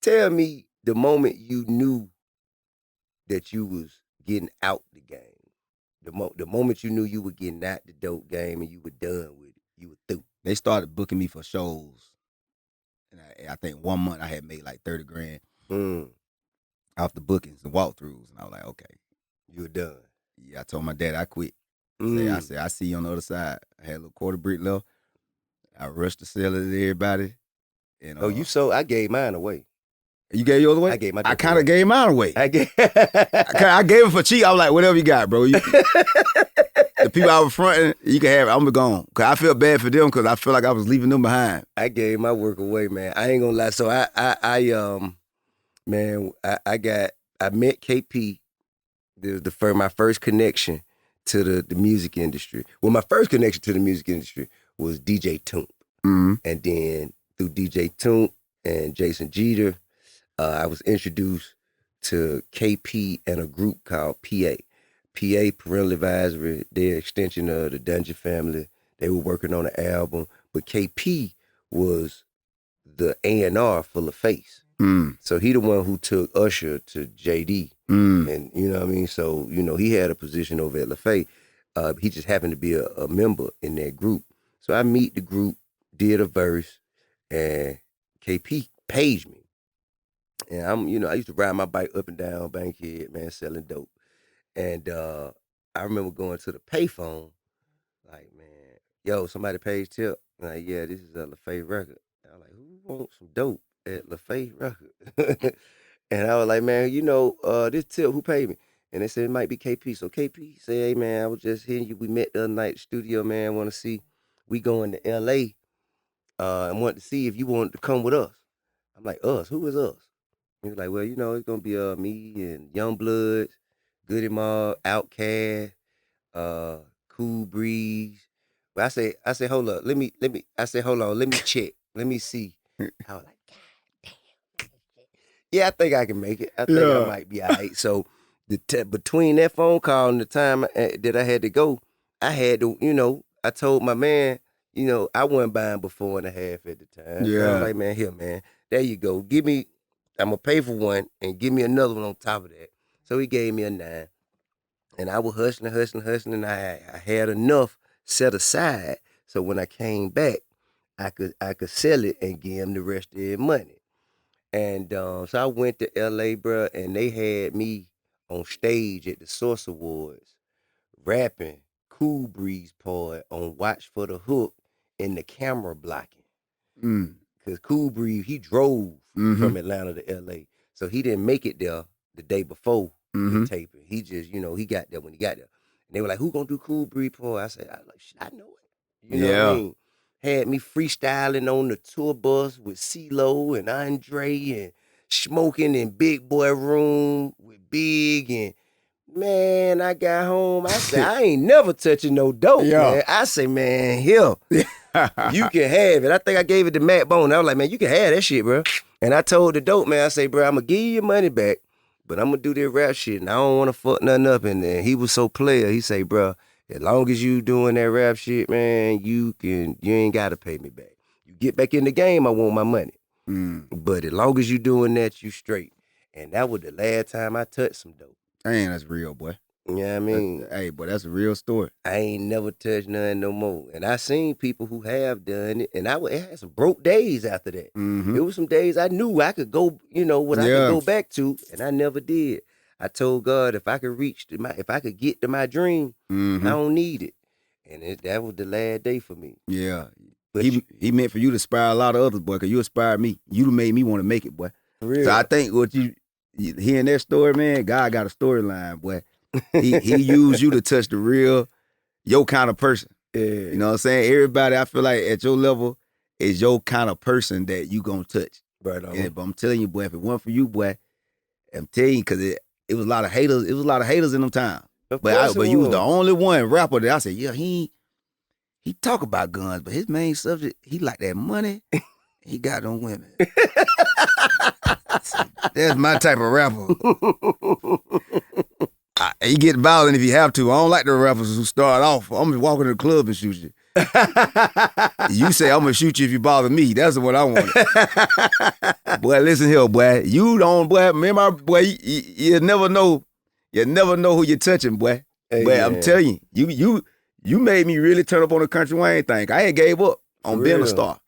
Tell me the moment you knew that you was getting out the game. The moment you knew you were getting out the dope game and you were done with it, you were through. They started booking me for shows, and I think 1 month I had made like 30 grand off the bookings and walkthroughs, and I was like, okay, you were done. Yeah, I told my dad I quit. I said, I see you on the other side. I had a little quarter brick left. I rushed to sell it to everybody. And, you sold? I gave mine away. You gave yours away? I gave my. I kind of gave mine away. I gave it for cheap. I was like, whatever you got, bro. The people I was fronting, you can have it. I'm gonna go on. Cause I feel bad for them because I feel like I was leaving them behind. I gave my work away, man. I ain't gonna lie. So I met KP. It was my first connection to the music industry. Well, my first connection to the music industry was DJ Toomp. And then through DJ Toomp and Jason Jeter, I was introduced to KP and a group called PA. PA, Parental Advisory, they're extension of the Dungeon Family. They were working on an album, but KP was the A&R for LaFace. So he the one who took Usher to JD. And you know what I mean? So, he had a position over at LaFace. He just happened to be a member in that group. So I meet the group, did a verse, and KP paged me. And I used to ride my bike up and down Bankhead, man, selling dope. And I remember going to the payphone, like, man, yo, somebody pays tip. Like, yeah, this is a LaFace record. And I'm like, who wants some dope at LaFace record? And I was like, man, this tip, who paid me? And they said it might be KP. So KP said, hey, man, I was just hearing you. We met the other night at the studio, man. I want to see. We going to L.A. And wanted to see if you wanted to come with us. I'm like, us? Who is us? He was like, well, it's going to be me and Youngbloods, Goody Mob, Outkast, Cool Breeze. But I say, hold up. Let me check. Let me see. I was like, God damn. Yeah, I think I can make it. I think I might be all right. So between that phone call and the time that I had to go, I had to, I told my man, I wasn't buying but 4.5 at the time. Yeah. So I was like, man, here, man, there you go. I'm going to pay for one and give me another one on top of that. So he gave me a 9. And I was hustling. I had enough set aside. So when I came back, I could sell it and give him the rest of the money. And so I went to LA, bro, and they had me on stage at the Source Awards rapping Cool Breeze part on Watch for the Hook in the camera blocking. Because Cool Breeze, he drove from Atlanta to LA. So he didn't make it there the day before the taping. He just, he got there when he got there. And they were like, who gonna do Cool Breeze part? I said, I know it. You know what I mean? Had me freestyling on the tour bus with CeeLo and Andre and smoking in Big Boy Room with Big. And man, I got home. I said, I ain't never touching no dope, man. I say, man, here, you can have it. I think I gave it to Matt Bone. I was like, man, you can have that shit, bro. And I told the dope man, I say, bro, I'm going to give you your money back, but I'm going to do this rap shit, and I don't want to fuck nothing up. And he was so player. He say, bro, as long as you doing that rap shit, man, you ain't got to pay me back. You get back in the game, I want my money. But as long as you doing that, you straight. And that was the last time I touched some dope. Dang, that's real, boy. You know what I mean? Hey, boy, that's a real story. I ain't never touched nothing no more. And I seen people who have done it, and it had some broke days after that. It was some days I knew I could go, what I could go back to, and I never did. I told God if I could get to my dream, I don't need it. And that was the last day for me. Yeah. But he meant for you to inspire a lot of others, boy, because you inspired me. You made me want to make it, boy. For real. So I think what you hearing that story, man, God got a storyline, boy. He used you to touch your kind of person. Yeah. You know what I'm saying? Everybody, I feel like at your level is your kind of person that you gonna touch. Right on. Yeah, but I'm telling you, boy, if it weren't for you, boy, I'm telling you, because it was a lot of haters. It was a lot of haters in them times. But you was the only one rapper that I said, yeah, he talk about guns, but his main subject, he like that money. He got them women. That's my type of rapper. You get violent if you have to. I don't like the rappers who start off. I'm just walking to the club and shoot you. You say, I'm gonna shoot you if you bother me. That's what I want. Boy, listen here, boy. You don't, boy. Remember, boy, you never know. You never know who you're touching, boy. Hey, but man. I'm telling you made me really turn up on the Country Wayne thing. I had gave up on being a star.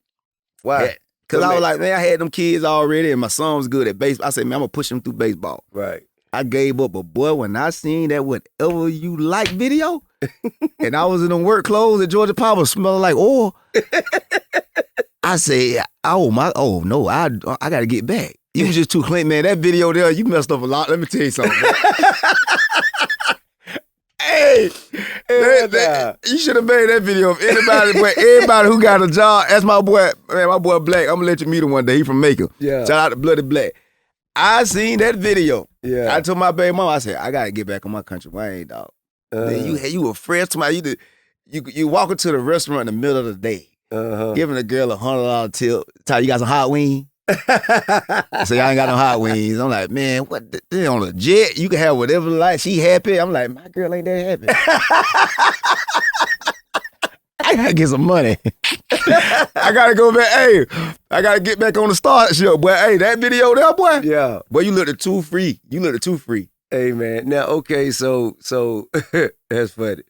Why? Because I was like, man, I had them kids already, and my son was good at baseball. I said, man, I'm gonna push him through baseball. Right. I gave up, but boy, when I seen that Whatever You Like video, and I was in them work clothes at Georgia Power smelling like oil, I said, oh no, I gotta get back. You was just too clean, man. That video there, you messed up a lot. Let me tell you something. Hey, you should have made that video of everybody who got a job. That's my boy, man, my boy Black. I'm gonna let you meet him one day. He from Macon. Yeah. Shout out to Bloody Black. I seen that video. Yeah. I told my baby mama, I said, I gotta get back on my Country Wayne, dog. Then you were fresh to my, you walk into the restaurant in the middle of the day, giving a girl $100 tip. Tell you got some hot wings. I say I ain't got no hot wings. I'm like, man, what? They on a jet? You can have whatever like. She happy. I'm like, my girl ain't that happy. I gotta get some money. I gotta go back. Hey, I gotta get back on the start show, boy. Hey, that video there, boy. Yeah. Boy, you looked too free. Hey, man. Now, okay, so that's funny.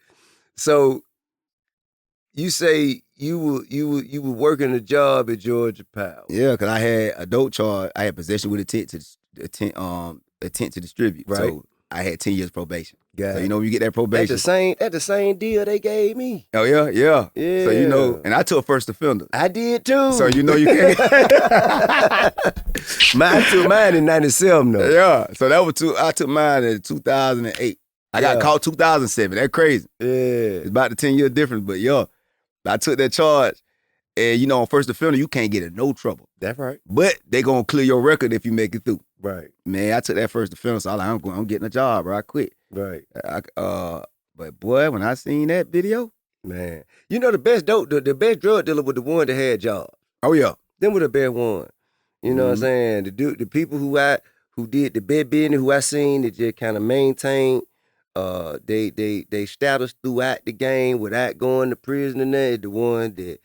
So you say you were working a job at Georgia Power. Yeah, because I had adult charge. I had possession with intent to distribute. Right. So I had 10 years probation. Got So it. you know when you get that probation. That's the same deal they gave me. Oh yeah. Yeah. So you know, and I took first offender. I did too. So you know you can't. I took mine in 97 though. Yeah. So that was I took mine in 2008. I got caught 2007. That's crazy. Yeah. It's about the 10-year difference, but yeah, I took that charge. And you know, on first offender, you can't get in no trouble. That's right. But they gonna clear your record if you make it through. Right. Man, I took that first offender, so I'm getting a job, bro. I quit. Right. But boy, when I seen that video, man, you know the best drug dealer was the one that had jobs. Oh yeah, them were the best one. You know what I'm saying? The people who did the bed business, who I seen that just kind of maintained they status throughout the game without going to prison and that, the one that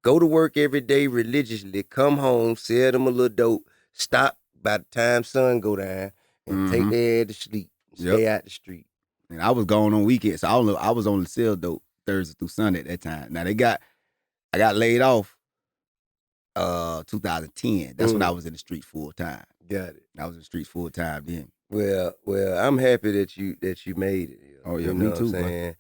go to work every day religiously, come home, sell them a little dope, stop by the time sun go down, and take their head to sleep, stay out the street. And I was going on weekends, so I was on the sell dope Thursday through Sunday at that time. Now I got laid off 2010. That's when I was in the street full time. Got it. I was in the streets full time then. Well, I'm happy that you made it. Oh yeah, you know me too. What I'm saying?